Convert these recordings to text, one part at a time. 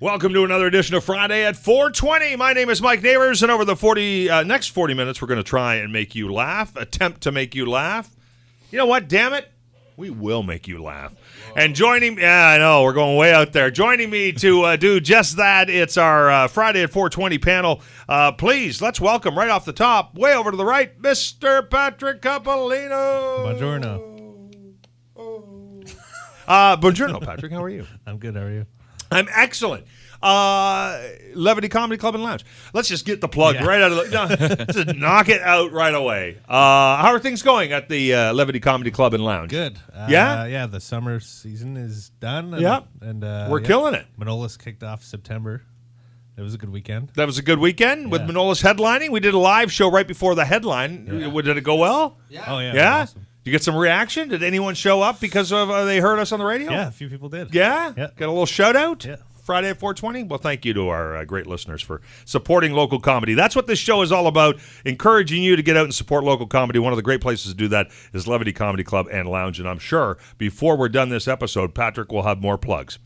Welcome to another edition of Friday at 4:20. My name is Mike Neighbors, and over the next 40 minutes, we're going to try and make you laugh, attempt to make you laugh. You know what? Damn it. We will make you laugh. Whoa. And joining me, I know, we're going way out there. Joining me to do just that, it's our Friday at 4:20 panel. Please, let's welcome right off the top, way over to the right, Mr. Patrick Coppolino. Buongiorno. Buongiorno, Patrick. How are you? I'm good. How are you? I'm excellent. Levity Comedy Club and Lounge. Let's just get the plug right out of the... just knock it out right away. How are things going at the Levity Comedy Club and Lounge? Good. Yeah? The summer season is done. And we're killing it. Manolis kicked off September. It was a good weekend. That was a good weekend with Manolis headlining. We did a live show right before the headline. Yeah. Did it go well? Yeah. Oh, yeah. Yeah? Awesome. Did you get some reaction? Did anyone show up because of they heard us on the radio? Yeah, a few people did. Yeah? Got a little shout out? Yeah. Friday at 4:20? Well, thank you to our great listeners for supporting local comedy. That's what this show is all about, encouraging you to get out and support local comedy. One of the great places to do that is Levity Comedy Club and Lounge, and I'm sure before we're done this episode, Patrick will have more plugs.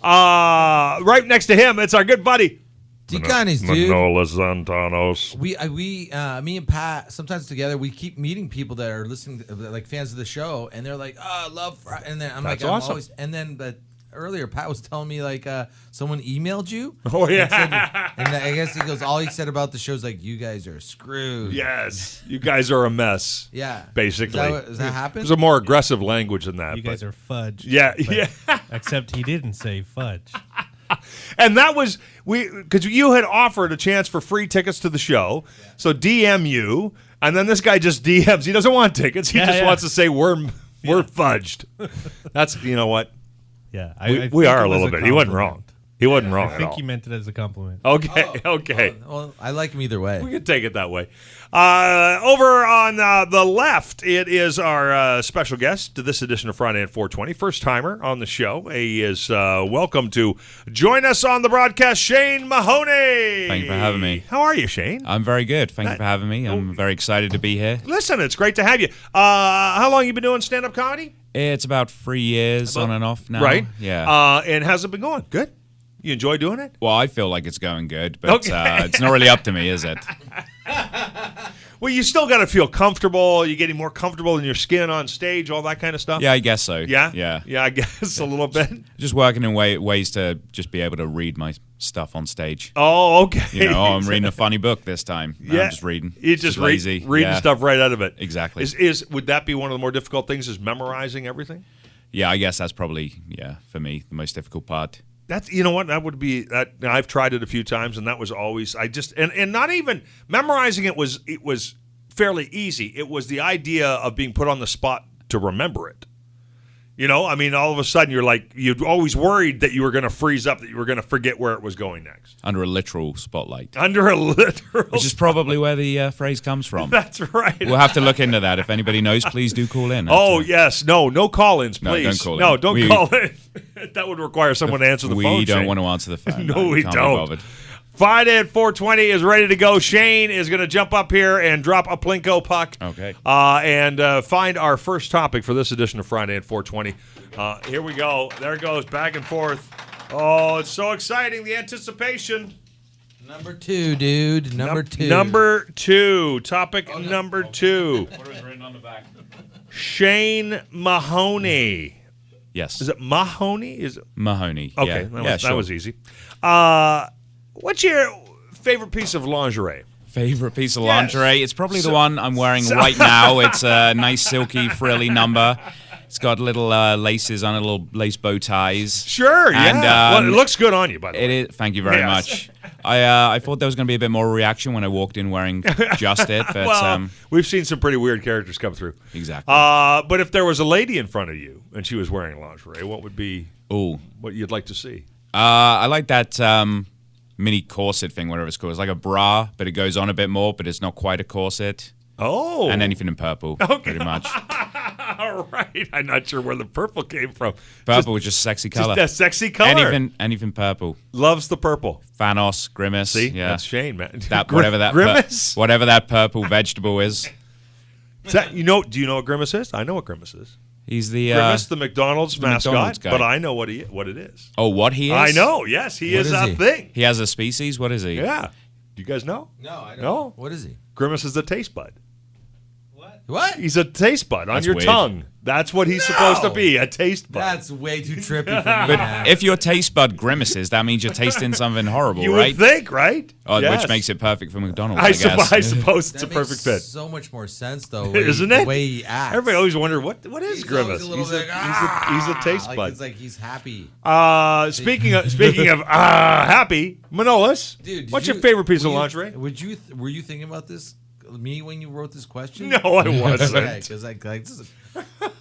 Right next to him, it's our good buddy, T-Connies, dude. Manolis Zontanos. Me and Pat, sometimes together, we keep meeting people that are listening, like fans of the show, and they're like, "Oh, I love," and then I'm That's like, awesome. I'm always, and then but earlier Pat was telling me like someone emailed you. Oh yeah, and I guess he goes, all he said about the show is like, "You guys are screwed." Yes, you guys are a mess. Yeah, basically. Does that happen? There's a more aggressive language than that. You guys are fudged. Yeah. Except he didn't say fudge. And that was because you had offered a chance for free tickets to the show. Yeah. So DM you, and then this guy just DMs. He doesn't want tickets. He just wants to say we're fudged. That's, you know what? Yeah, we are a little bit. He wasn't wrong. He wasn't wrong at all. I think he meant it as a compliment. Okay. Well, I like him either way. We can take it that way. Over on the left, it is our special guest to this edition of Friday at 4:20. First timer on the show. He is welcome to join us on the broadcast, Shane Mahoney. Thank you for having me. How are you, Shane? I'm very good. Thank you for having me. I'm very excited to be here. Listen, it's great to have you. How long have you been doing stand-up comedy? It's about 3 years on and off now. Right. Yeah. And how's it been going? Good? You enjoy doing it? Well, I feel like it's going good, but it's not really up to me, is it? Well, you still got to feel comfortable. You're getting more comfortable in your skin on stage, all that kind of stuff? Yeah, I guess so. Yeah? Yeah. Yeah, I guess a little bit. Just working in ways to just be able to read my stuff on stage. Oh, okay. You know, I'm reading a funny book this time. No, I'm just reading. You're just lazy. Reading stuff right out of it. Exactly. Would that be one of the more difficult things, is memorizing everything? Yeah, I guess that's probably, for me, the most difficult part. That's, you know what, that would be that. I've tried it a few times, and that was always and not even memorizing it was fairly easy. It was the idea of being put on the spot to remember it. You know, I mean, all of a sudden you're always worried that you were going to freeze up, that you were going to forget where it was going next. Under a literal spotlight. Which is probably where the phrase comes from. That's right. We'll have to look into that. If anybody knows, please do call in. Yes. No call-ins, please. No, don't call in. No, don't call in. That would require someone to answer the phone. We don't want to answer the phone. No, we can't don't. Be bothered. Friday at 4:20 is ready to go. Shane is going to jump up here and drop a Plinko puck. Okay. And find our first topic for this edition of Friday at 4:20. Here we go. There it goes, back and forth. Oh, it's so exciting, the anticipation. Number 2, dude. Number 2. Number 2. Topic number 2. What is written on the back? Shane Mahoney. Yes. Is it Mahoney? Is it Mahoney? Okay, Yeah. that was easy. What's your favorite piece of lingerie? Favorite piece of lingerie? It's probably the one I'm wearing right now. It's a nice, silky, frilly number. It's got little laces on it, little lace bow ties. Sure, and, well, it looks good on you, by the way. It is. Thank you very much. I thought there was going to be a bit more reaction when I walked in wearing just it. But, well, we've seen some pretty weird characters come through. Exactly. But if there was a lady in front of you and she was wearing lingerie, what would be what you'd like to see? I like that mini corset thing, whatever it's called. It's like a bra, but it goes on a bit more, but it's not quite a corset. Oh. And anything in purple, pretty much. All right. I'm not sure where the purple came from. Purple was just sexy color. Just a sexy color. Anything purple. Loves the purple. Thanos, Grimace. See? Yeah. That's Shane, man. Grimace? Whatever that purple vegetable is. Do you know what Grimace is? I know what Grimace is. He's the Grimace, the McDonald's mascot, McDonald's guy. but I know what it is. Oh, what he is? I know. Yes, he What is is a he? thing. He has a species. What is he? Yeah. Do you guys know? No, I don't. No. What is he? Grimace is the taste bud. What? He's a taste bud on That's your weird. tongue. That's what he's supposed to be, a taste bud. That's way too trippy for me. But man. if your taste bud grimaces, that means you're tasting something horrible, you right? would think, right? Oh, Yes. which makes it perfect for McDonald's, I guess. I suppose it's That a perfect makes fit. so much more sense, though. Isn't The it? way he acts. Everybody always wondered, what is He's Grimace? always a little He's a, bit, he's a taste like, bud. It's like he's happy. Speaking of happy, Manolis, Dude, what's your favorite piece of lingerie? Were you thinking about this? Me when you wrote this question? No, I wasn't. Okay, because like this is,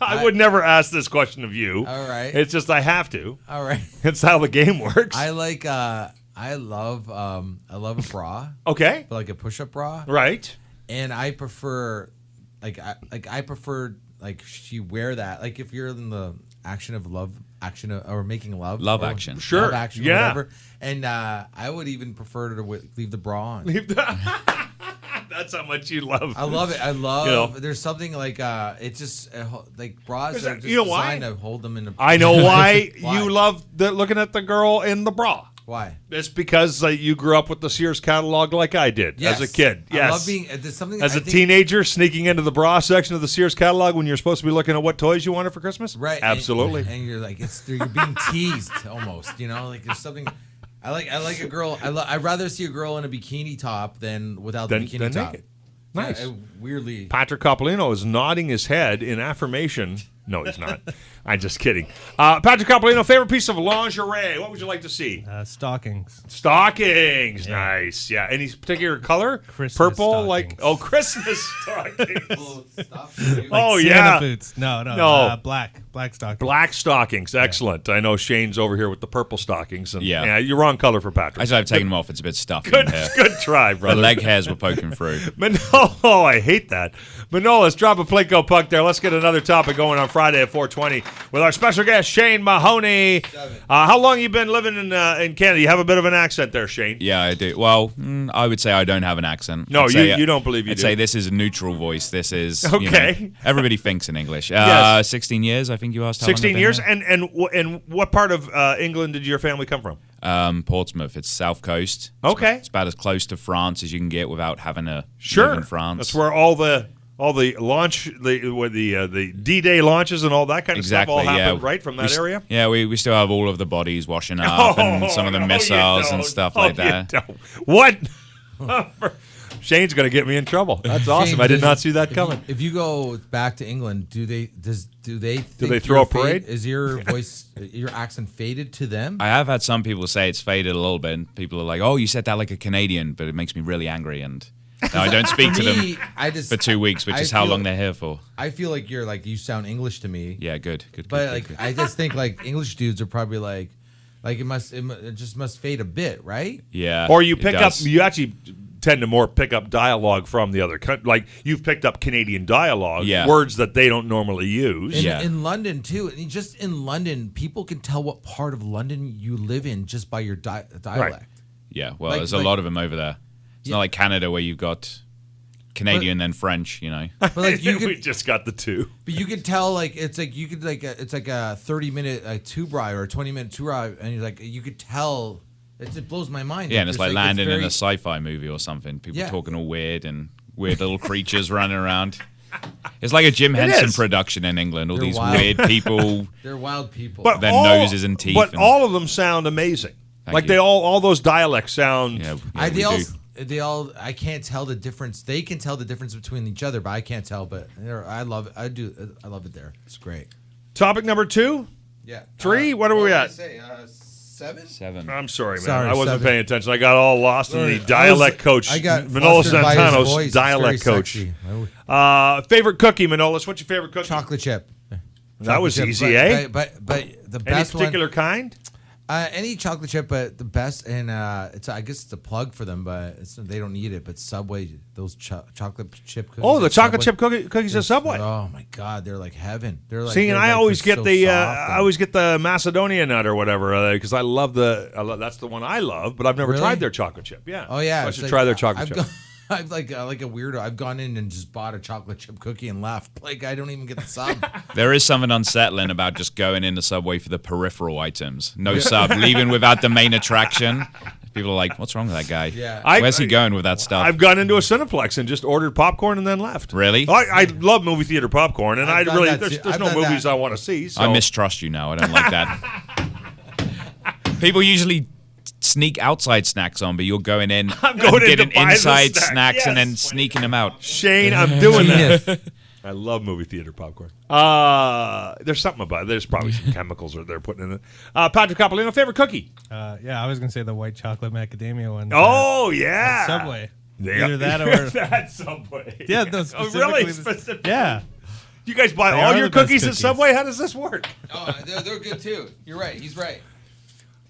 I would never ask this question of you. all right. It's just I have to. All right. It's how the game works. I like I love a bra, Okay. but like a push-up bra, Right. and I prefer I prefer she wear that like if you're in the action or making love Love or action. Sure. love action Yeah. whatever, and I would even prefer to leave the bra on. That's how much you love. I love it. I love. You know. There's something like it just like bras are just You know why? designed to hold them in. I know why, Why? you love looking at the girl in the bra. Why? It's because you grew up with the Sears catalog like I did Yes. as a kid. Yes. I love being. There's something as I a think- teenager, sneaking into the bra section of the Sears catalog when you're supposed to be looking at what toys you wanted for Christmas. Right. Absolutely. And you're like you're being teased almost. You know, like there's something. I like a girl. I'd rather see a girl in a bikini top than without the bikini Then top. naked. Nice. Yeah, weirdly. Patrick Coppolino is nodding his head in affirmation. No, he's not. I'm just kidding. Patrick Coppolino, favorite piece of lingerie? What would you like to see? Stockings. Stockings. Yeah. Nice. Yeah. Any particular color? Christmas Purple? stockings. Christmas stockings. Well, stop. Oh, Santa yeah. boots. No. No. Black stockings. Black stockings. Excellent. I know Shane's over here with the purple stockings. And, Yeah. You're wrong color for Patrick. I should have taken them off. It's a bit stuffy Good, in here. good try, The brother. leg hairs were poking through. Oh, I hate that. Manolis, drop a Plinko puck there. Let's get another topic going on Friday at 4:20 with our special guest, Shane Mahoney. How long you been living in Canada? You have a bit of an accent there, Shane. Yeah, I do. Well, I would say I don't have an accent. No, I'd say, you don't believe you I'd do. say this is a neutral voice. This is Okay. everybody thinks in English. Yes. 16 years, I think you asked. How long I've 16 been years. here. And what part of England did your family come from? Portsmouth. It's south coast. Okay. It's about as close to France as you can get without having to Sure. live in France. That's where all the launch, the D-Day launches and all that kind of Exactly, stuff all yeah. happened right from that area. Yeah, we still have all of the bodies washing up and some of the no, you missiles and don't. stuff No, like you that. don't. What? Shane's going to get me in trouble. That's awesome. Shane, I did does- not see that if coming. if you go back to England, do they think they throw you're a parade? Is your voice, your accent faded to them? I have had some people say it's faded a little bit, and people are like, "Oh, you said that like a Canadian," but it makes me really angry, and now I don't speak to them I just for 2 weeks, which I is how feel- long they're here for. I feel like you sound English to me. Yeah, good. But like I just think like English dudes are probably like it just must fade a bit, right? yeah, Or you it pick up, does. you actually tend to more pick up dialogue from the other country. Like you've picked up Canadian dialogue, Yeah. words that they don't normally use. Yeah. In London too. And just in London, people can tell what part of London you live in just by your dialect. Yeah, well, Like- there's a like- lot of them over there. It's not like Canada where you've got Canadian and French, you know. But like you we could, just got the two. but you could tell like it's like you could like it's like a 30-minute tube ride or a 20-minute tour ride, and you're like you could tell. It blows my mind. Yeah, and it's like landing in very- a sci-fi movie or something. People Yeah. talking all weird and weird little creatures running around. It's like a Jim Henson is. production in England. All They're these wild. weird people. They're wild people. But Their all, noses and teeth But and- all of them sound amazing. Thank Like you. they all those dialects sound. Yeah, I, we they all, do. they all. I can't tell the difference. They can tell the difference between each other, but I can't tell. But I love it. I do. I love it there. It's great. Topic number 2. Yeah. 3? What are we at? 7. 7. I'm sorry, man. Sorry, I wasn't 7. paying attention. I got all lost in Sorry, the dialect coach. I got Manolis flustered by his Zontanos, voice. It's dialect very coach. sexy. Favorite cookie, Manolis? What's your favorite cookie? Chocolate chip. That was Chocolate easy, chip, eh? But the Any best particular kind? one, any chocolate chip, but the best, and it's I guess it's a plug for them, but they don't need it. But Subway, those chocolate chip cookies. Oh, the at chocolate Subway, chip cookies at Subway. Oh my God, they're like heaven. They're like See, and they're I like always just get so the soft I and- always get the Macedonia nut or whatever because I love that's the one I love, but I've never Really? tried their chocolate chip. Yeah. Oh yeah, I it's should like- try their chocolate I've chip. I've like a weirdo. I've gone in and just bought a chocolate chip cookie and left. Like I don't even get the sub. There is something unsettling about just going in the Subway for the peripheral items. No sub, leaving without the main attraction. People are like, what's wrong with that guy? Yeah. Where's he going with that stuff? I've gone into a Cineplex and just ordered popcorn and then left. Really? I love movie theater popcorn, and I've done that there's too. I've no done movies that. I want to see. So. I mistrust you now. I don't like that. People usually sneak outside snacks on, but you're going in I'm going and in getting to buy the inside snack. snacks and then Yes. sneaking them out. Shane, I'm doing Genius. that. I love movie theater popcorn. There's something about it. There's probably some chemicals that they're putting in it. Patrick Coppolino, favorite cookie? Yeah, I was gonna say the white chocolate macadamia one. Oh, yeah. Subway. Yeah. Either that or that Subway. yeah, no, Oh, really? specifically. Yeah. You guys buy They all are your the best cookies at cookies. Subway? How does this work? Oh, they're good too. You're right. He's right.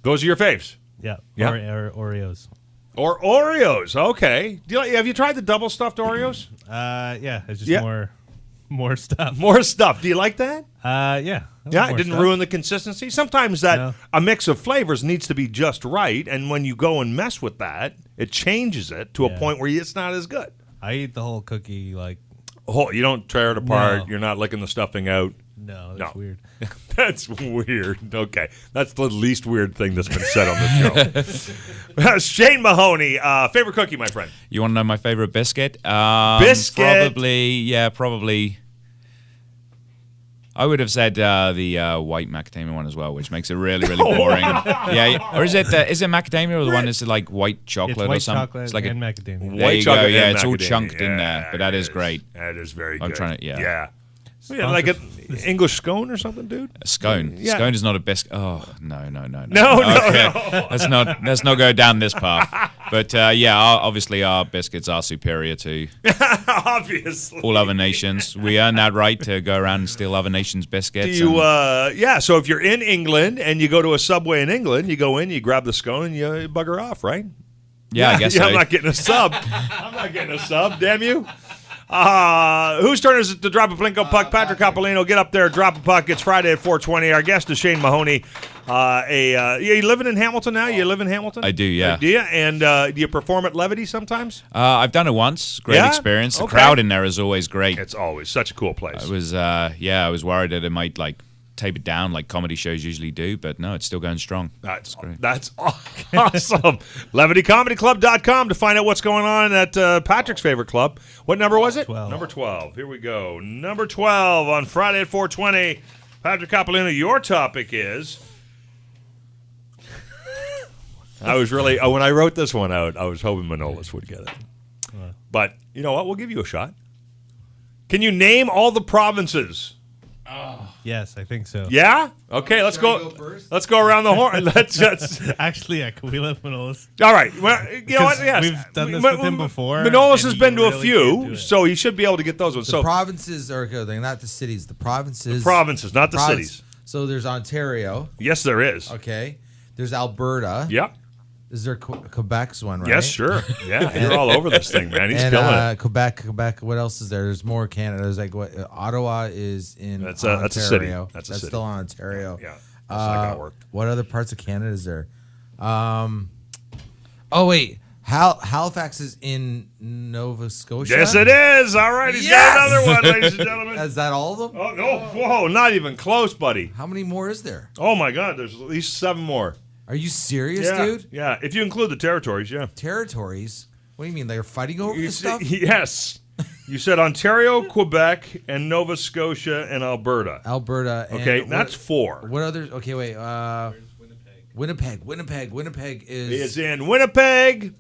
Those are your faves. Yeah. Yeah. Or Oreos. Or Oreos. Okay. Have you tried the double stuffed Oreos? Yeah, it's just Yeah. more stuff. More stuff. Do you like that? Yeah. Yeah, it more didn't stuff. ruin the consistency. Sometimes that No. a mix of flavors needs to be just right, and when you go and mess with that, it changes it to a Yeah. point where it's not as good. I eat the whole cookie like Oh, you don't tear it apart. No. You're not licking the stuffing out. no, that's No. weird. That's weird. Okay, that's the least weird thing that's been said on the show. Shane Mahoney, favorite cookie, my friend. You want to know my favorite biscuit? Biscuit? Probably. I would have said the white macadamia one as well, which makes it really, really boring. Yeah, or is it macadamia or the one that's like white chocolate It's white or something? chocolate It's like and macadamia. There White you go. chocolate Yeah, and it's all macadamia. chunked in there, Yeah, but that it is great. That is very I'm good. trying to- yeah. Yeah. Yeah, like an English scone or something, dude? A scone. Yeah. Scone is not a biscuit. Oh no. No. Let's not go down this path. But obviously our biscuits are superior to Obviously. all other nations. We earn that right to go around and steal other nations' biscuits. Do you, and- so if you're in England and you go to a Subway in England, you go in, you grab the scone, and you bugger off, right? yeah, I guess yeah, so. I'm not getting a sub. I'm not getting a sub, damn you. Whose turn is it to drop a Plinko puck? Patrick Coppolino, get up there, drop a puck. It's Friday at 4:20. Our guest is Shane Mahoney. You living in Hamilton now? You live in Hamilton? I do, yeah. Do you? And do you perform at Levity sometimes? I've done it once. Great Yeah? experience. The Okay. crowd in there is always great. It's always such a cool place. I was worried that it might like tape it down like comedy shows usually do, but no, it's still going strong. That's great. That's awesome. LevityComedyClub.com to find out what's going on at Patrick's favorite club. What number was it? 12. Number 12. Here we go. Number 12 on Friday at 4:20. Patrick Coppolino, your topic is... I was really... when I wrote this one out, I was hoping Manolis would get it. But you know what? We'll give you a shot. Can you name all the provinces? Yes, I think so. Yeah? Okay, let's Should I go. go first? Let's go around the horn. Let's Actually, yeah, can we let Manolis? all right. Well, you know what? Because Yes. we've done this with him before, Manolis and has he been to a really can't do few, it. so he should be able to get those ones. The So provinces are good. They're not the cities. The provinces. provinces, not the Province- cities. So there's Ontario. Yes, there is. Okay. There's Alberta. Yep. Is there Quebec's one, right? Yes, sure. Yeah, you're all over this thing, man. He's And killing it. Quebec. What else is there? There's more Canada. There's like what? Ottawa is in That's Ontario. a city. That's a city. still on Ontario. Yeah, that's not gonna work. What other parts of Canada is there? Oh wait, Halifax is in Nova Scotia. Yes, it is. All right, he's Yes! got another one, ladies and gentlemen. Is that all of them? Oh, no. Whoa, not even close, buddy. How many more is there? Oh, my God, there's at least 7 more. Are you serious, Yeah, dude? yeah. If you include the territories, yeah. Territories? What do you mean? They're fighting over this stuff? Yes. You said Ontario, Quebec, and Nova Scotia, and Alberta. Alberta. And Okay, that's 4. What others? Okay, wait. Winnipeg. Winnipeg It's is in Winnipeg.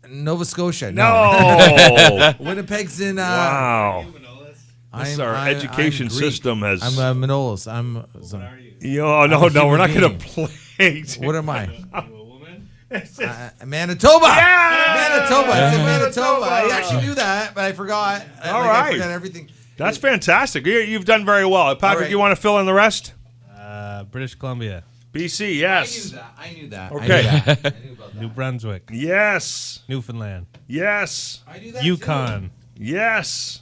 Nova Scotia. No. Winnipeg's in. Wow. I'm, Our I'm education Greek. system has. I'm Manolis. I'm. Oh, no, I'm a we're not human going to play. What am I? Manitoba. Yeah! Manitoba. It's in Manitoba. Manitoba. I actually knew that, but I forgot. All I right. forgot everything. That's fantastic. You've done very well. Patrick, right. you want to fill in the rest? British Columbia, BC, yes. I knew that. Okay. I knew about that. New Brunswick, Yes. Newfoundland, Yes. I knew that Yukon, Yes.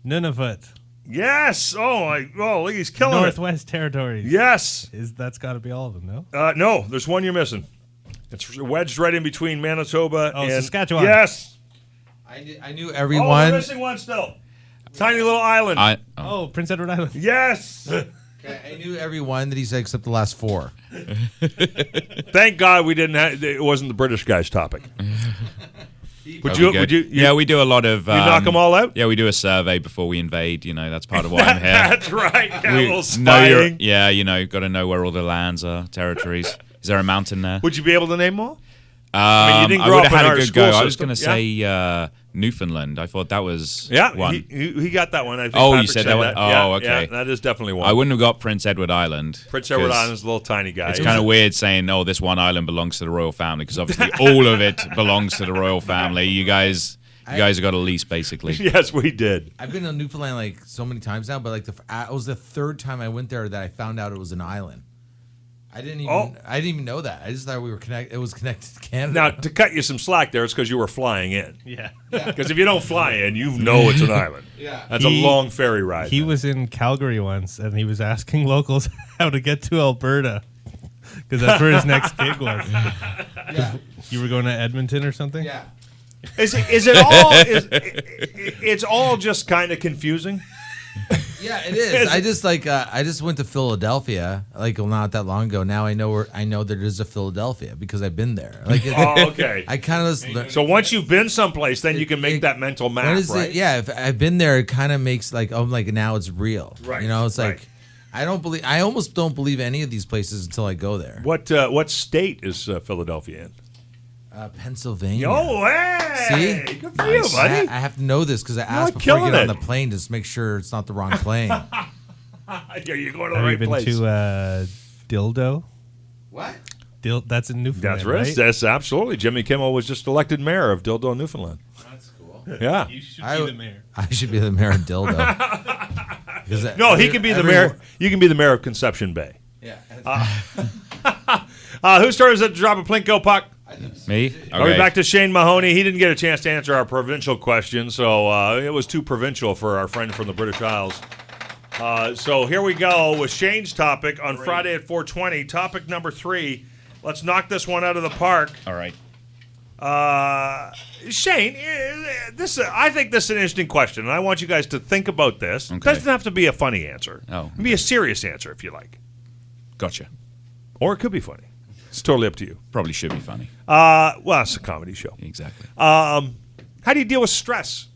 Nunavut, Yes. Oh, he's killing Northwest Territories. it. Yes. That's got to be all of them, no? No, there's one you're missing. It's wedged right in between Manitoba Oh, and Saskatchewan. Yes. I knew Oh, we're everyone. missing one still. Tiny little island. Oh, Prince Edward Island. Yes. I knew everyone that he said except the last 4. Thank God we didn't have. It wasn't the British guy's topic. Would you? Yeah, we do a lot of. You knock them all out. Yeah, we do a survey before we invade. You know, that's part of why I'm here. That's right. Yeah, a little know spying. got to know where all the lands are, territories. Is there a mountain there? Would you be able to name them all? I you didn't grow would up have in had our a good school go. I was system. going to say Newfoundland. I thought that was one. He got that one. I think Oh, you Patrick said that one? Oh, Yeah, okay. yeah, that is definitely one. I wouldn't have got Prince Edward Island. Prince Edward 'cause Island's a little tiny guy. It's kind of weird saying, "Oh, this one island belongs to the royal family," because obviously all of it belongs to the royal family. You guys have got a lease, basically. Yes, we did. I've been to Newfoundland like so many times now, but like it was the 3rd time I went there that I found out it was an island. I didn't even know that. I just thought we were connected. It was connected to Canada. Now, to cut you some slack there, it's because you were flying in. Yeah. Because if you don't fly in, you know it's an island. Yeah. That's a long ferry ride. He was in Calgary once, and he was asking locals how to get to Alberta, because that's where his next gig was. Yeah. You were going to Edmonton or something? Yeah. Is it all? It's all just kind of confusing. Yeah, it is. I just went to Philadelphia not that long ago. Now I know there is a Philadelphia because I've been there. Oh, okay. I kind of So once you've been someplace, then you can make that mental map, right? Yeah, if I've been there, it kind of makes now it's real. Right, You know, it's like right. I almost don't believe any of these places until I go there. What state is Philadelphia in? Pennsylvania. Oh, hey! See? Good for you, buddy. I have to know this because I asked before I killing get on it. the plane to make sure it's not the wrong plane. Yeah, you're going to the Have you right been place. to Dildo? What? That's in Newfoundland, That's right. right? That's absolutely. Jimmy Kimmel was just elected mayor of Dildo, Newfoundland. That's cool. Yeah. You should I- be the mayor. I should be the mayor of Dildo. No, he can be the mayor. You can be the mayor of Conception Bay. Yeah. Who started at Drop a Plinko puck? Me? Are we back to Shane Mahoney? He didn't get a chance to answer our provincial question, so it was too provincial for our friend from the British Isles. So here we go with Shane's topic on Friday at 4:20. Topic number 3. Let's knock this one out of the park. All right. Shane, I think this is an interesting question, and I want you guys to think about this. It Okay. doesn't have to be a funny answer. Oh, It can be a serious answer if you like. Gotcha. Or it could be funny. It's totally up to you. Probably should be funny. Well, it's a comedy show. Exactly. How do you deal with stress?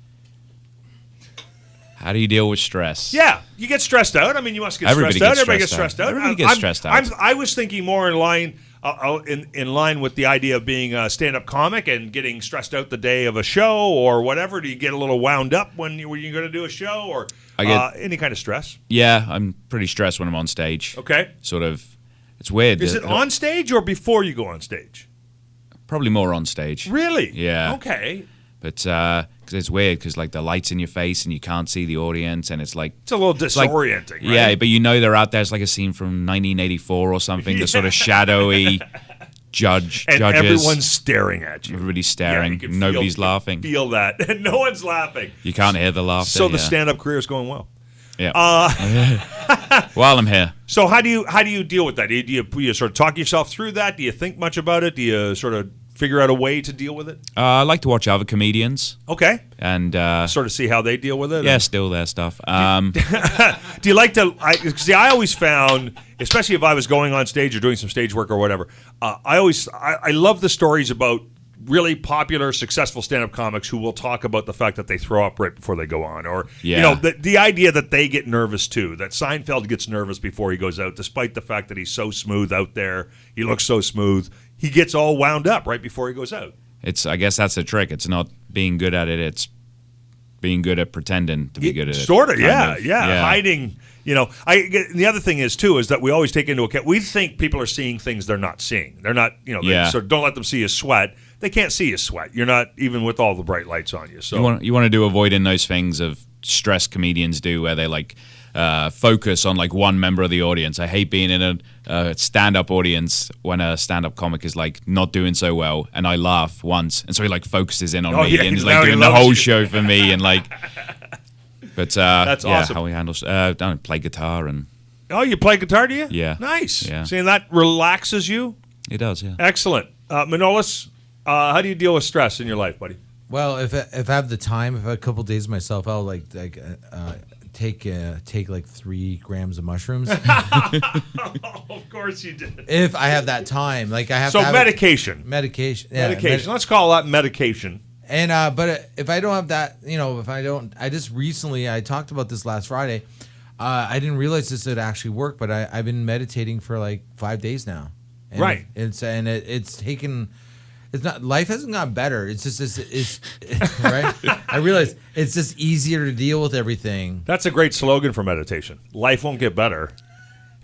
How do you deal with stress? Yeah, you get stressed out. I mean, you must get Everybody stressed out. gets Everybody gets stressed stressed out. out. Everybody gets stressed out. I was thinking more in line with the idea of being a stand-up comic and getting stressed out the day of a show or whatever. Do you get a little wound up when you're going to do a show or I get- any kind of stress? Yeah, I'm pretty stressed when I'm on stage. Okay. Sort of. It's weird. Is it on stage or before you go on stage? Probably more on stage. Really? Yeah. Okay. But because it's weird because like the light's in your face and you can't see the audience and it's like It's a little like- disorienting, right? Yeah, but you know they're out there. It's like a scene from 1984 or something. The sort of shadowy and judges. everyone's staring at you. Everybody's Yeah, staring. you can Nobody's feel, laughing. Feel that. And no one's laughing. You can't hear the laughter. So the yeah. stand-up career is going well. Yeah. While I'm here. So how do you deal with that? Do you sort of talk yourself through that? Do you think much about it? Do you sort of figure out a way to deal with it? I like to watch other comedians Okay. and Sort of see how they deal with it? yeah, still their stuff. Do you like to? I always found, especially if I was going on stage or doing some stage work or whatever, I love the stories about really popular, successful stand-up comics who will talk about the fact that they throw up right before they go on, or Yeah. the idea that they get nervous too. That Seinfeld gets nervous before he goes out, despite the fact that he's so smooth out there. He looks so smooth. He gets all wound up right before he goes out. I guess that's the trick. It's not being good at it. It's being good at pretending to be good at it. Sort of, kind yeah, of. yeah. Hiding, the other thing is, too, is that we always take into account, we think people are seeing things they're not seeing. They're not, Yeah. so don't let them see you sweat. They can't see you sweat. You're not, even with all the bright lights on you. So You want to do avoiding those things of stress comedians do where they like focus on like one member of the audience. I hate being in a stand-up audience when a stand-up comic is like not doing so well and I laugh once and so he like focuses in on me yeah, and he's now like he doing the loves whole you. show for me and like but That's yeah, awesome. how we handle I don't play guitar and Oh, you play guitar, do you? Yeah. Nice. Yeah. Seeing that relaxes you? it does, yeah. Excellent. Manolis, how do you deal with stress in your life, buddy? Well, if I have the time, if I have a couple days myself, I'll take like 3 grams of mushrooms. Of course you did. If I have that time, like I have. So to have medication. Medication. Medication. Let's call that medication. And but if I don't have that, if I don't, I just recently I talked about this last Friday. I didn't realize this would actually work, but I've been meditating for like 5 days now. And Right. It's taken. It's not. Life hasn't gotten better. It's just it's right. I realize it's just easier to deal with everything. That's a great slogan for meditation. Life won't get better.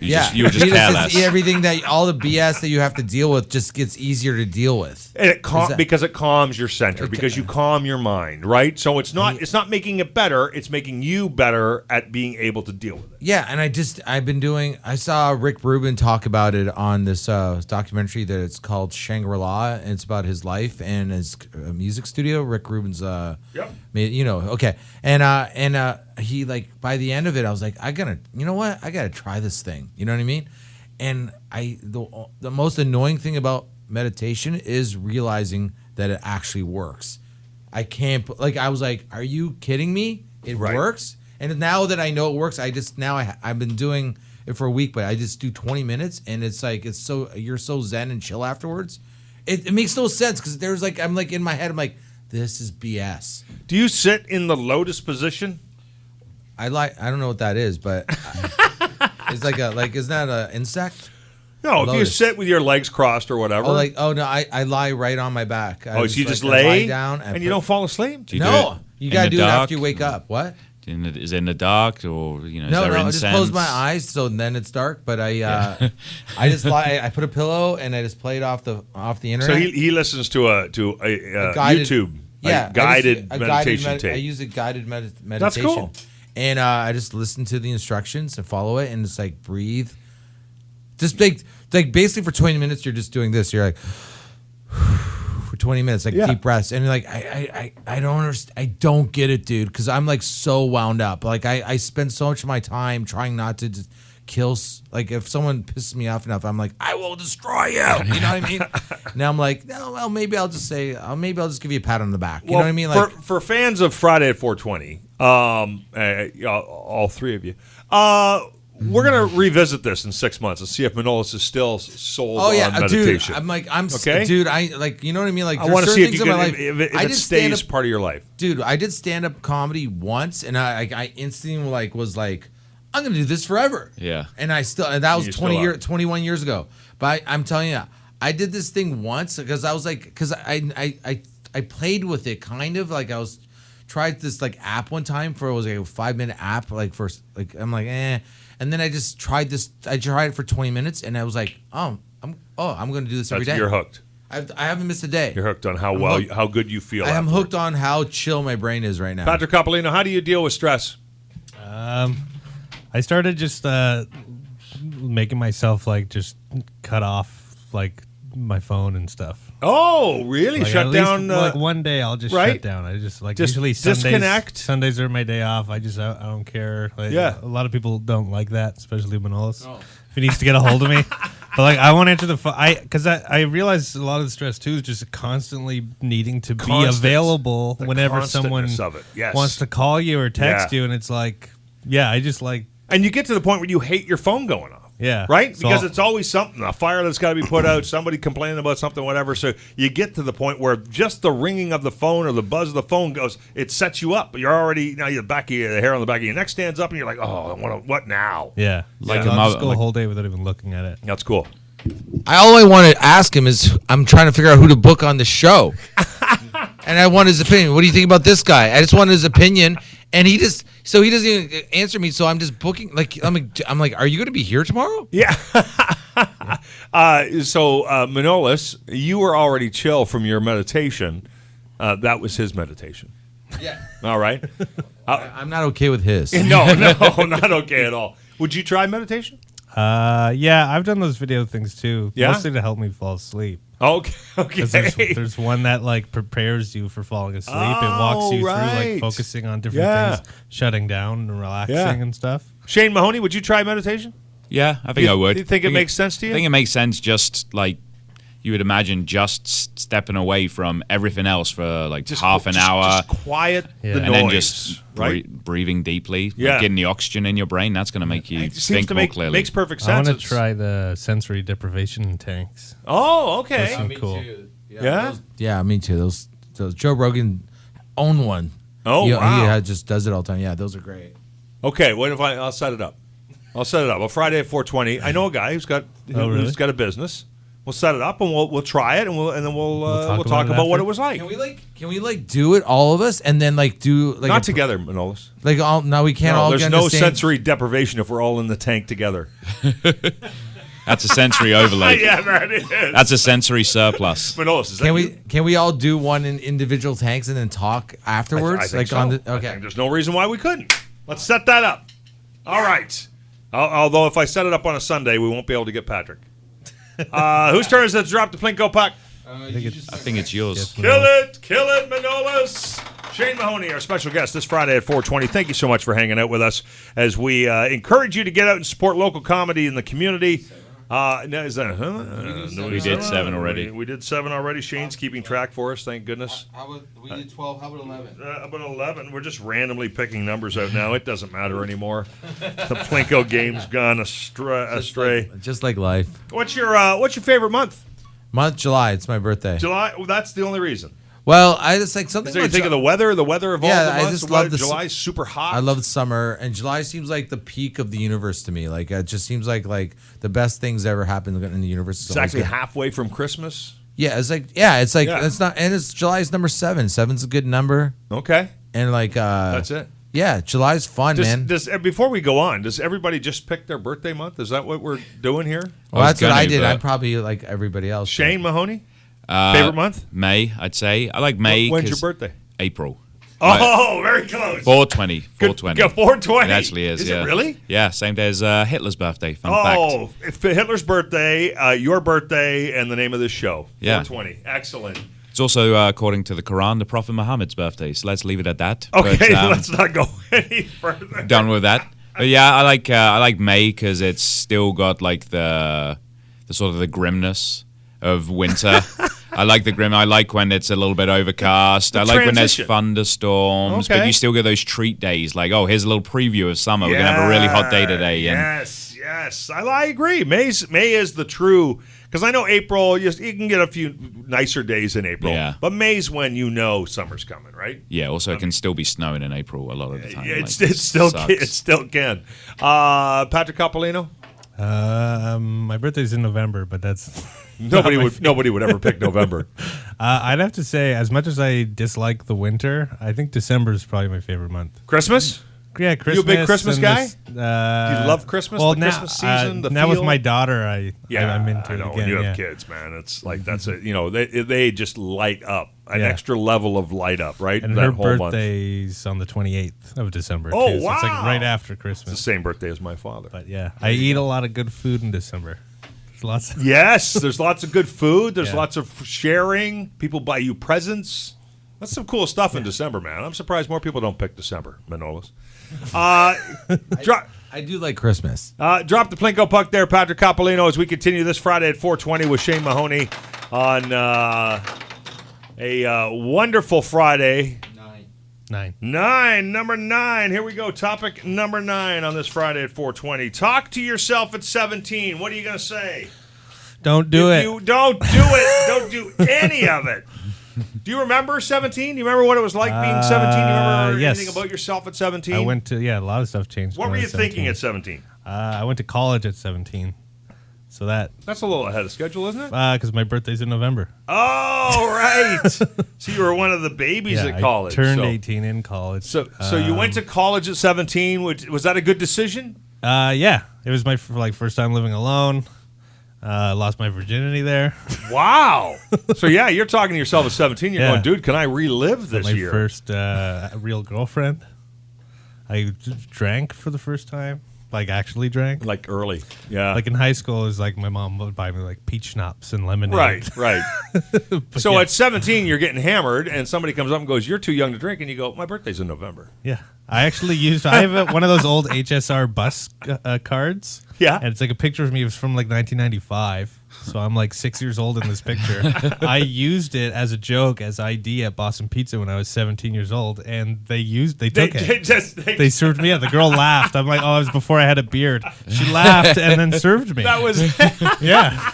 You were just careless. Everything all the BS that you have to deal with just gets easier to deal with. And because it calms your center, because you calm your mind, right? So it's not making it better, it's making you better at being able to deal with it. Yeah, and I saw Rick Rubin talk about it on this documentary that it's called Shangri-La, and it's about his life and his music studio. Rick Rubin's okay. And he, like, by the end of it, I was like, I gotta try this thing. You know what I mean? And the most annoying thing about meditation is realizing that it actually works. I was like, are you kidding me? It works? And now that I know it works, I've been doing it for a week, but I just do 20 minutes, and it's like you're so zen and chill afterwards. It makes no sense because I'm like in my head, I'm like, this is BS. Do you sit in the lotus position? I don't know what that is, but it's isn't that an insect? No, Lotus. if you sit with your legs crossed or whatever. I lie right on my back. So you just lay down and you don't fall asleep? Do you you gotta do it after you wake up. What? Is it in the dark or is there I incense? just close my eyes so then it's dark. But I just lie. I put a pillow and I just play it off the internet. So he listens to a guided, YouTube, guided meditation tape. I use a guided meditation. That's cool. And I just listen to the instructions and follow it, and just like breathe. Just like basically for 20 minutes, you're just doing this. You're like for 20 minutes, like deep breaths, and you're like, I don't understand. I don't get it, dude, because I'm like so wound up. Like I spend so much of my time trying not to just kill. Like if someone pisses me off enough, I'm like, I will destroy you. You know what I mean? Now I'm like, no, well, maybe I'll just give you a pat on the back. You know what I mean? Like for fans of Friday at 420, all 3 of you, we're gonna revisit this in 6 months and see if Manolis is still sold on meditation. Dude, okay, dude. I like, you know what I mean. Like, I want to see if it stays part of your life. Dude, I did stand up comedy once, and I instantly was like, I'm gonna do this forever. Yeah, and that was 21 years ago. But I'm telling you, I did this thing once because I played with it kind of like tried this like app one time it was like a 5-minute app I'm like and then I just tried this. I tried it for 20 minutes, and I was like, I'm going to do this every day. You're hooked. I haven't missed a day. You're hooked on how good you feel. I am hooked on how chill my brain is right now. Patrick Coppolino, how do you deal with stress? I started just making myself like just cut off like my phone and stuff. Oh, really? Like Shut down? Like one day I'll just shut down. I just usually disconnect. Sundays are my day off. I don't care. Like, yeah. A lot of people don't like that, especially Manolis. Oh. If he needs to get a hold of me. But like I won't answer the phone. Because I realize a lot of the stress too is just constantly needing to be available whenever someone wants to call you or text you, and it's like, I just like. And you get to the point where you hate your phone going off. Yeah. Right? Because it's always something, a fire that's got to be put out, somebody complaining about something, whatever. So you get to the point where just the ringing of the phone or the buzz of the phone goes, it sets you up. You're already, now the hair on the back of your neck stands up and you're like, oh, what now? Yeah. I'll just go a whole day without even looking at it. That's cool. All I want to ask him is I'm trying to figure out who to book on the show. And I want his opinion. What do you think about this guy? I just want his opinion. And he doesn't even answer me, so I'm just booking. Like I'm like, are you going to be here tomorrow? Yeah. So Manolis, you were already chill from your meditation. That was his meditation. Yeah. All right. I'm not okay with his. No, not okay at all. Would you try meditation? Yeah, I've done those video things too. Yeah? Mostly to help me fall asleep. Okay. There's one that like prepares you for falling asleep. It walks you through like focusing on different things, shutting down and relaxing and stuff. Shane Mahoney, would you try meditation? Yeah, I think I would. Do you think it makes sense to you? I think it makes sense. Just like, you would imagine just stepping away from everything else for like Just half an hour. Just quiet the and noise. then just right? breathing deeply, like Yeah. getting the oxygen in your brain. That's going to make you It seems think to more make clearly. makes perfect sense. I want to It's- try the sensory deprivation tanks. Oh, okay. Those seem cool. Yeah? Yeah, me too. Those Joe Rogan owned one. Oh, he, wow. He just does it all the time. Yeah, those are great. Okay, what if I'll set it up? I'll set it up. Well, Friday at 4:20. I know a guy who's got really? who's got a business. We'll set it up and we'll try it and then we'll talk talk about it about what after? it was like. Can we do it all of us and then do like Not together, Manolis. like all no we can't No, all there's get in no the same- sensory deprivation if we're all in the tank together. That's a sensory overload. Yeah, that is. That's a sensory surplus. Manolis, is that Can you? we all do one in individual tanks and then talk afterwards? I think so. on the I okay. think there's no reason why we couldn't. Let's set that up. All right. Although if I set it up on a Sunday, we won't be able to get Patrick. Whose turn is it to drop the Plinko puck? I think it's yours. Kill it, Manolis. Shane Mahoney, our special guest this Friday at 4:20. Thank you so much for hanging out with us as we encourage you to get out and support local comedy in the community. Is that, We did 7 already. We did 7 already. Shane's keeping track for us, thank goodness. How about we did 12? How about 11? About 11. We're just randomly picking numbers out now. It doesn't matter anymore. The Plinko game's gone astray. Just like life. What's your favorite month? Month July. It's my birthday. July. Well, that's the only reason. Well, I just like something. So you about think of the weather? The weather of all Yeah, the I months. just love the July's super hot. I love the summer, and July seems like the peak of the universe to me. Like it just seems like the best things ever happen in the universe. Is always exactly good. halfway from Christmas. Yeah, it's like Yeah. it's not, and it's July's number 7. 7's a good number, Okay, and that's it. Yeah, July's fun, man. Before we go on, does everybody just pick their birthday month? Is that what we're doing here? Well, that's what I did. but- I'm probably like everybody else. Shane Mahoney, favorite month? May, I'd say. I like May. When's your 'cause birthday? April. Oh, very close. 420. 420. 420. It actually is. Is yeah. it really? Yeah, same day as Hitler's birthday. Fun Oh, fact. if Hitler's birthday, your birthday, and the name of this show. Yeah. 420. Excellent. It's also, according to the Quran, the Prophet Muhammad's birthday. So let's leave it at that. Okay, But, let's not go any further. done with that. But yeah, I like May because it's still got like the sort of the grimness of winter. I like the grim. I like when it's a little bit overcast. I like when there's transition. thunderstorms, Okay. but you still get those treat days. Like, oh, here's a little preview of summer. We're gonna have a really hot day today. And Yes. I agree. May is the true, because I know April, you can get a few nicer days in April. Yeah. But May's when you know summer's coming, right? yeah, also it can still be snowing in April a lot of the time. Yeah, Like, it still sucks. can. Patrick Coppolino? My birthday's in November, but that's Nobody would ever pick November. I'd have to say, as much as I dislike the winter, I think December is probably my favorite month. Christmas? Yeah, Christmas. You a big Christmas and guy? this, Do you love Christmas? Well, the now, Christmas season? The now with feel? my daughter, I'm into I it know. again. When you have yeah. kids, man, it's like that's it. You know, they just light up an Yeah. extra level of light up, right? And that her whole month. birthday's on the 28th of December. Oh, too, so it's like wow. right after It's the Christmas. same birthday as my father. But yeah, I eat a lot of good food in December. There's lots. Yes, there's lots of good food. There's Yeah. lots of sharing. People buy you presents. That's some cool stuff in December, man. I'm surprised more people don't pick December, Manolis. Drop I do like Christmas. drop the Plinko puck there, Patrick Coppolino, as we continue this Friday at 4:20 with Shane Mahoney on a wonderful Friday. 9. Number 9. Here we go. Topic number 9 on this Friday at 4:20. Talk to yourself at 17. What are you going to say? Don't do it. You don't do it. Don't do any of it. Do you remember 17? Do you remember what it was like being 17? Do you remember yes. anything about yourself at 17? I went to a lot of stuff changed. What when were I you was thinking 17. at 17? I went to college at 17, so That's a little ahead of schedule, isn't it? because my birthday's in November. Oh, right. So you were one of the babies at college. I turned so. 18 in college. So you went to college at 17. Was that a good decision? Yeah, it was my first time living alone. Lost my virginity there. Wow. So yeah, you're talking to yourself at 17. You're Yeah. going, dude, can I relive this my year? first real girlfriend. I drank for the first time. Like actually drank. Like early. Yeah. Like in high school, it was like my mom would buy me like peach schnapps and lemonade. Right. But So yeah. at 17, you're getting hammered, and somebody comes up and goes, "You're too young to drink," and you go, "My birthday's in November." Yeah. I actually used. I have one of those old HSR bus cards. Yeah. And it's like a picture of me. It was from like 1995. So I'm like 6 years old in this picture. I used it as a joke as ID at Boston Pizza when I was 17 years old, and they took it. They served me up. The girl laughed. I'm like, oh, it was before I had a beard. She laughed and then served me. That was yeah.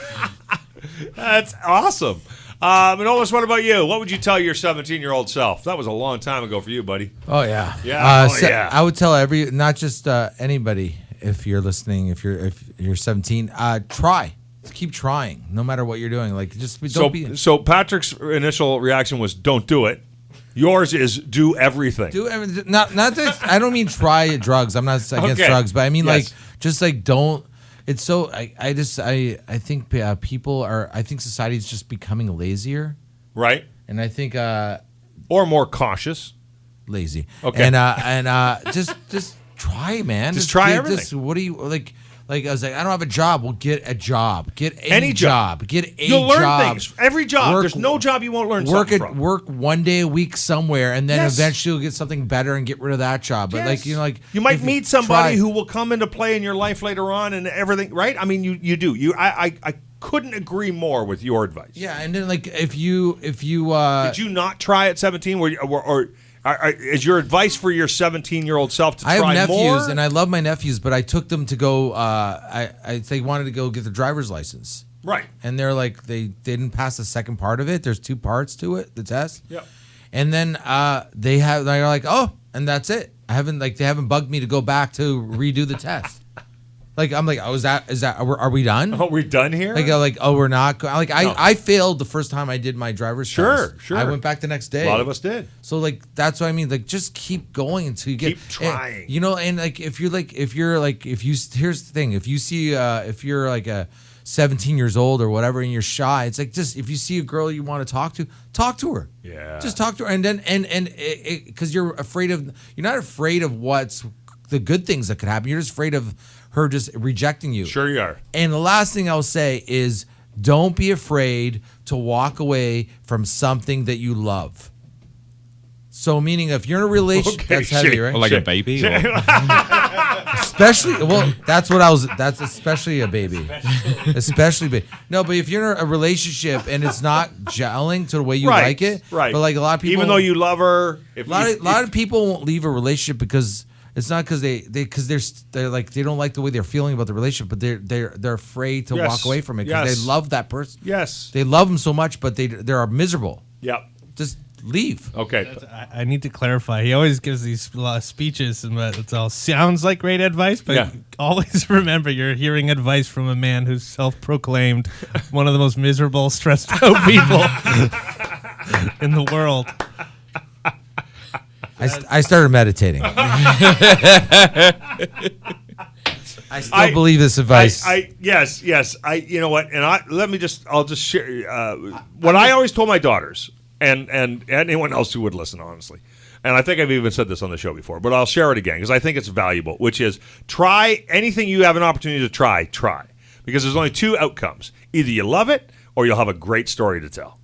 That's awesome. Manolis, what about you? What would you tell your 17-year-old self? That was a long time ago for you, buddy. Oh yeah, Yeah. yeah. I would tell not just anybody, if you're listening, if you're 17, try. Keep trying, no matter what you're doing. Like, just don't be. So Patrick's initial reaction was, "Don't do it." Yours is, "Do everything." Not that, I don't mean try drugs. I'm not against drugs, but I mean like just like don't. It's so I think people are. I think society is just becoming lazier, right? And I think or more cautious. Lazy. Okay. And just try, man. Just try everything. What do you like? Like, I was like, I don't have a job. Well, get a job. Get any job. Get a job. You'll learn things. Every job. There's no job you won't learn something from. Work one day a week somewhere, and then eventually you'll get something better and get rid of that job. But like, you might meet somebody who will come into play in your life later on and everything, right? I mean, you do. I couldn't agree more with your advice. Yeah, and then like if you did you not try at 17? Or is your advice for your 17-year-old self to try more? I have nephews, and I love my nephews, but I took them to go. They wanted to go get their driver's license, right? And they're like, they didn't pass the second part of it. There's 2 parts to it, the test. Yep. And then they're like, oh, and that's it. They haven't bugged me to go back to redo the test. Like, I'm like, oh, is that are we done? Oh, we're done here? Like, oh, we're not. I failed the first time I did my driver's test. Sure. I went back the next day. A lot of us did. So like, that's what I mean. Like, just keep going until you get. Keep trying. And like, here's the thing. If you see, if you're like a 17 years old or whatever, and you're shy, it's like, just if you see a girl you want to talk to her. Yeah. Just talk to her, and then because you're not afraid of what's the good things that could happen. You're just afraid of her just rejecting you. Sure you are. And the last thing I'll say is, don't be afraid to walk away from something that you love. So meaning if you're in a relationship, that's heavy, right? Or like a baby? Or? Especially, that's especially a baby. Especially baby. No, but if you're in a relationship and it's not gelling to the way you like it, right? But like a lot of people, even though you love her, a lot of people won't leave a relationship because it's not because they're like they don't like the way they're feeling about the relationship, but they're afraid to walk away from it because they love that person. Yes, they love them so much, but they're miserable. Yep. Just leave. Okay. I need to clarify. He always gives these speeches, and it all sounds like great advice, but always remember you're hearing advice from a man who's self-proclaimed one of the most miserable, stressed out people in the world. I started meditating. I still believe this advice. Yes. You know what? And I'll just share what I always told my daughters and anyone else who would listen, honestly. And I think I've even said this on the show before, but I'll share it again because I think it's valuable, which is try anything you have an opportunity to try. Because there's only 2 outcomes. Either you love it or you'll have a great story to tell.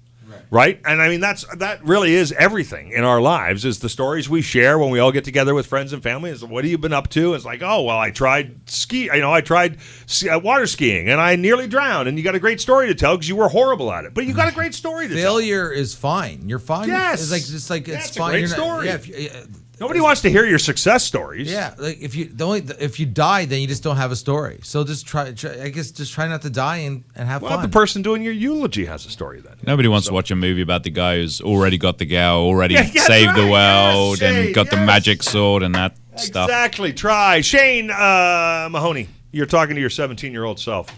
Right? And I mean, that really is everything in our lives, is the stories we share when we all get together with friends and family. Is what have you been up to? It's like, oh, well, I tried water skiing and I nearly drowned. And you got a great story to tell because you were horrible at it. But you got a great story to tell. Failure is fine. You're fine. Yes. It's fine. It's a great story. Yeah, nobody wants to hear your success stories. Yeah, like if you die, then you just don't have a story. So just try not to die and have fun. Well, the person doing your eulogy has a story then. Nobody wants to watch a movie about the guy who's already got the gal, already saved the world, and got the magic sword and that stuff. Exactly. Try. Shane Mahoney, you're talking to your 17-year-old self.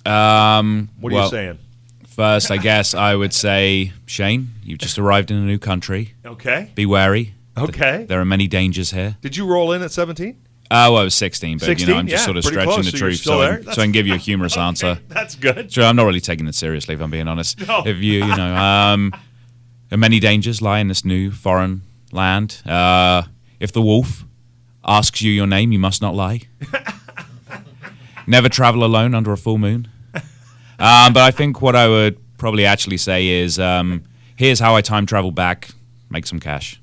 What are you saying? First, I guess I would say, Shane, you've just arrived in a new country. Okay. Be wary. Okay. There are many dangers here. Did you roll in at 17? Well, I was 16, but 16? I'm just sort of stretching close, the so truth so I can give you a humorous answer. That's good. So I'm not really taking it seriously, if I'm being honest. No. If many dangers lie in this new foreign land. If the wolf asks you your name, you must not lie. Never travel alone under a full moon. But I think what I would probably actually say is, here's how I time travel back, make some cash.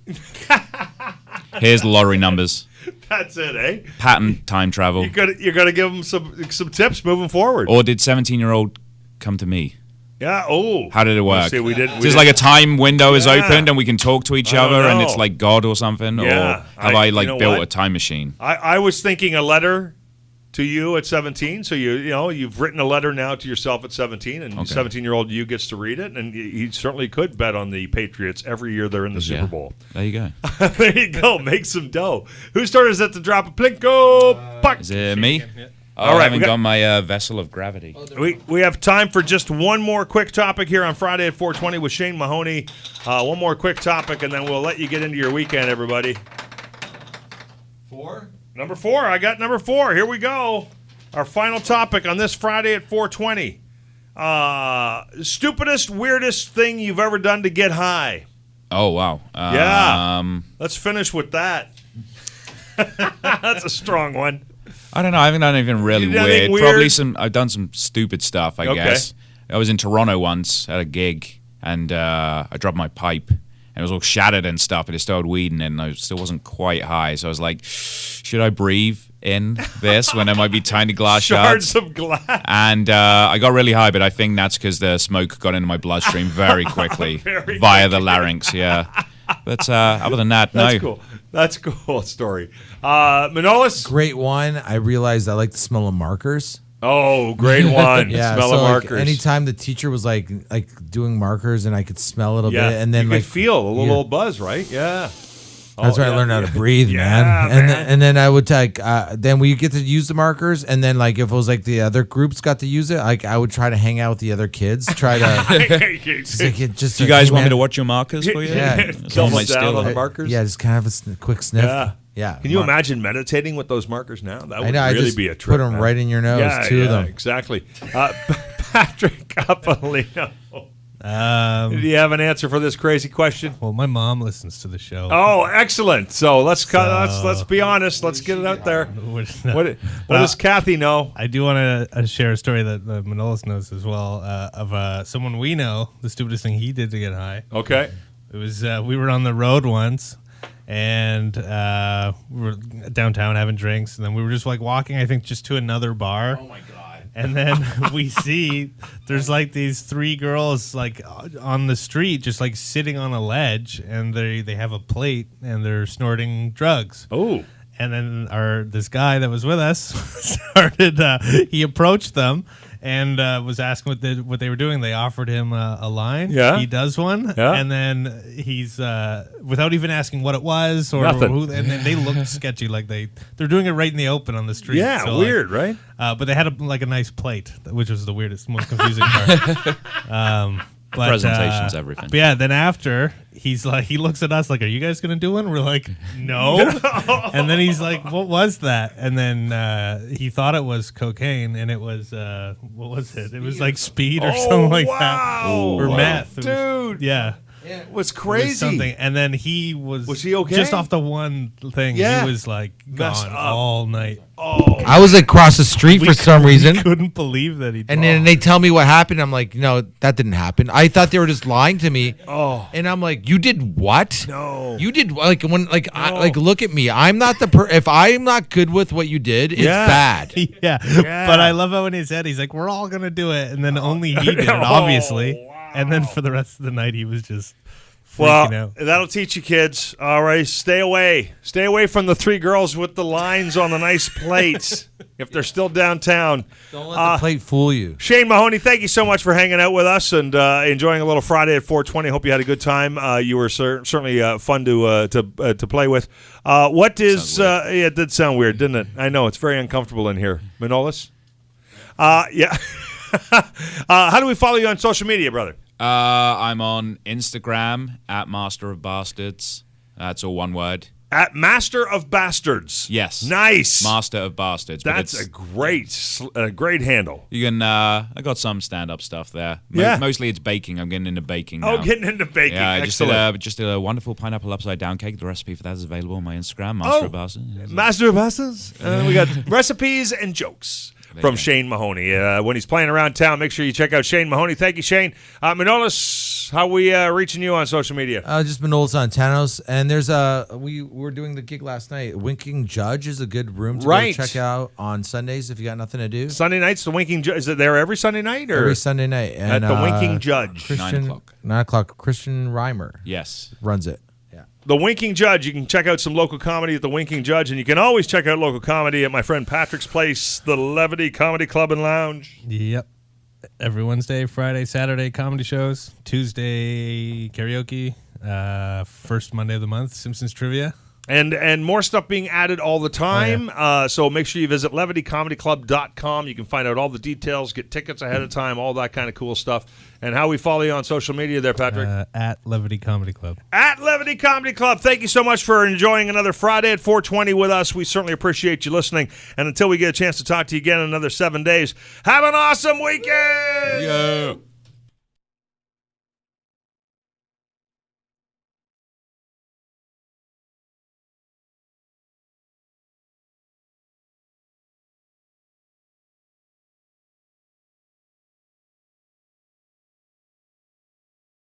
Here's the lottery numbers. That's it, eh? Patent time travel. You're gonna give them some tips moving forward. Or did 17-year-old come to me? Yeah. Oh. How did it work? See, we did. Just like a time window is opened and we can talk to each I don't other and know. it's like God or something? Yeah. Or have I you know built what? a time machine? I was thinking a letter to you at 17. So you've written a letter now to yourself at 17, and 17-year-old you gets to read it, and he certainly could bet on the Patriots every year they're in the Super Bowl. There you go. There you go. Make some dough. Whose turn is it to drop a Plinko puck? Is it me? All right, I haven't got my vessel of gravity. We have time for just one more quick topic here on Friday at 4:20 with Shane Mahoney. One more quick topic, and then we'll let you get into your weekend, everybody. 4? Number 4. I got number 4. Here we go. Our final topic on this Friday at 4:20. Stupidest, weirdest thing you've ever done to get high. Oh, wow. Let's finish with that. That's a strong one. I don't know. I haven't done anything really You done anything weird. weird? I've done some stupid stuff, I Okay. guess. I was in Toronto once at a gig, and I dropped my pipe. And it was all shattered and stuff, but it started weeding, and I still wasn't quite high. So I was like, should I breathe in this when there might be tiny glass Shards shards? of glass. And I got really high, but I think that's because the smoke got into my bloodstream very quickly Very via the larynx, yeah. But other than that, no. That's cool. That's a cool story. Manolis? Great one. I realized I like the smell of markers. Oh, great one. Yeah, Smell so of like, markers. anytime the teacher was like doing markers and I could smell a little Yeah, bit, and then you like could feel a little buzz, right? Yeah. That's where I learned how to breathe, man. And then I would take. Then we get to use the markers, and then like if it was like the other groups got to use it, like I would try to hang out with the other kids, try to. Do you guys want me to watch your markers for you? Yeah. That's all my Double down on the skill. markers? Yeah, just kind of have a quick sniff. Yeah. Yeah. Can you imagine meditating with those markers now? That I would know. I really just be a trip. put them man. right in your nose. Yeah, Two of them. Exactly. Patrick Coppolino. Do you have an answer for this crazy question? Well, my mom listens to the show. Oh, excellent. So let's be honest. Let's get it out there. What does Kathy know? I do want to share a story that Manolis knows as well of someone we know, the stupidest thing he did to get high. Okay. It was we were on the road once, and we were downtown having drinks, and then we were just like walking, I think, just to another bar. Oh my God. And then we see there's like these 3 girls like on the street, just like sitting on a ledge, and they have a plate and they're snorting drugs. Oh. And then this guy that was with us started. He approached them and was asking what they were doing. They offered him a line. Yeah. He does one. Yeah. And then he's without even asking what it was or Nothing. who. And then they looked sketchy, like they're doing it right in the open on the street. Yeah, So, weird, right? but they had a nice plate, which was the weirdest, most confusing part. But, presentation's everything. But yeah, then after he looks at us like, "Are you guys gonna do one?" We're like, "No." And then he's like, "What was that?" And then he thought it was cocaine, and it was what was it? It was like speed or something like that, or meth, It was- Dude. yeah. It was It crazy. was something, and then he was he okay? just off the one thing. Yeah. He was like Messed gone up. all night. Oh. I was like across the street for some reason. Couldn't believe that he. And then they tell me what happened. I'm like, no, that didn't happen. I thought they were just lying to me. Oh. And I'm like, you did what? No. You did like look at me. I'm not the if I'm not good with what you did, it's Yeah. bad. Yeah. But I love how in his head he's like, "We're all gonna do it," and then only he did it, obviously. wow. And then for the rest of the night, he was just freaking out. That'll teach you kids. All right, stay away. Stay away from the 3 girls with the lines on the nice plates if they're still downtown. Don't let the plate fool you. Shane Mahoney, thank you so much for hanging out with us and enjoying a little Friday at 4:20. Hope you had a good time. You were certainly fun to play with. What is? It did sound weird, didn't it? I know it's very uncomfortable in here. Manolis. Yeah. How do we follow you on social media, brother? I'm on Instagram at Master of Bastards. That's all one word. At Master of Bastards. Yes. Nice. Master of Bastards. but That's it's- a great handle. You can. I got some stand-up stuff there. Yeah. Mostly it's baking. I'm getting into baking now. Oh, getting into baking. Yeah, I Excellent. just did a wonderful pineapple upside down cake. The recipe for that is available on my Instagram, Master of Bastards. Master of Bastards. We got recipes and jokes. from Shane Mahoney. When he's playing around town, make sure you check out Shane Mahoney. Thank you, Shane. Manolis, how are we reaching you on social media? Just Manolis Zontanos. And there's we were doing the gig last night. Winking Judge is a good room to go check out on Sundays if you got nothing to do. Sunday nights, the Winking Judge. Is it there every Sunday night? Or? Every Sunday night. And, at the Winking Judge. 9 o'clock. 9 o'clock. Christian Reimer Yes. runs it. The Winking Judge. You can check out some local comedy at the Winking Judge, and you can always check out local comedy at my friend Patrick's place, the Levity Comedy Club and Lounge. Yep. Every Wednesday, Friday, Saturday, comedy shows. Tuesday, karaoke. First Monday of the month, Simpsons Trivia. And more stuff being added all the time. So make sure you visit levitycomedyclub.com. You can find out all the details, get tickets ahead of time, all that kind of cool stuff. And how we follow you on social media there, Patrick? At Levity Comedy Club. At Levity Comedy Club. Thank you so much for enjoying another Friday at 420 with us. We certainly appreciate you listening. And until we get a chance to talk to you again in another 7 days, have an awesome weekend! Yeah.